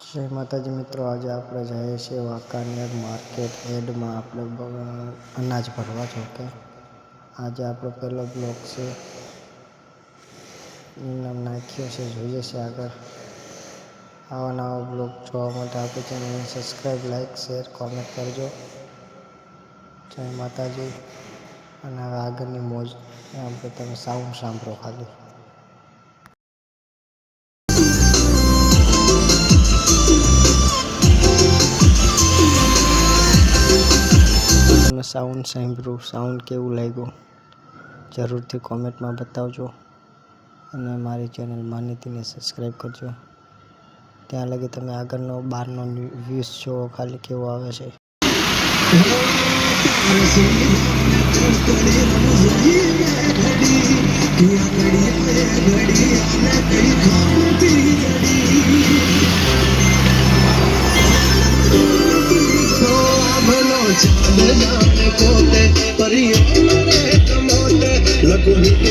જય માતાજી મિત્રો, આજે આપણે જઈએ છીએ વાંકાનેર માર્કેટ યાર્ડમાં આપણે અનાજ ભરવા. છો કે આજે આપણો પહેલો બ્લોગ છે, નામ નાખ્યો છે, જોઈએ છે આગળ. આવા નવા બ્લોગ જોવા માટે આપણી ચેનલને સબસ્ક્રાઈબ, લાઈક, શેર, કોમેન્ટ કરજો. જય માતાજી. અને હવે આગળની મોજ આપણે તમે સાઉન્ડ સાંભળો ખાલી. તમે સાઉન્ડ સાંભળ્યું, સાઉન્ડ કેવું લાગ્યું જરૂરથી કોમેન્ટમાં બતાવજો. અને મારી ચેનલ માનીતીને સબસ્ક્રાઈબ કરજો. ત્યાં લગી તમે આગળનો બહારનો વ્યૂઝ જોવો ખાલી કેવો આવે છે. ચાંદ જાને પોતે પરિયો રે કમોતે લગુની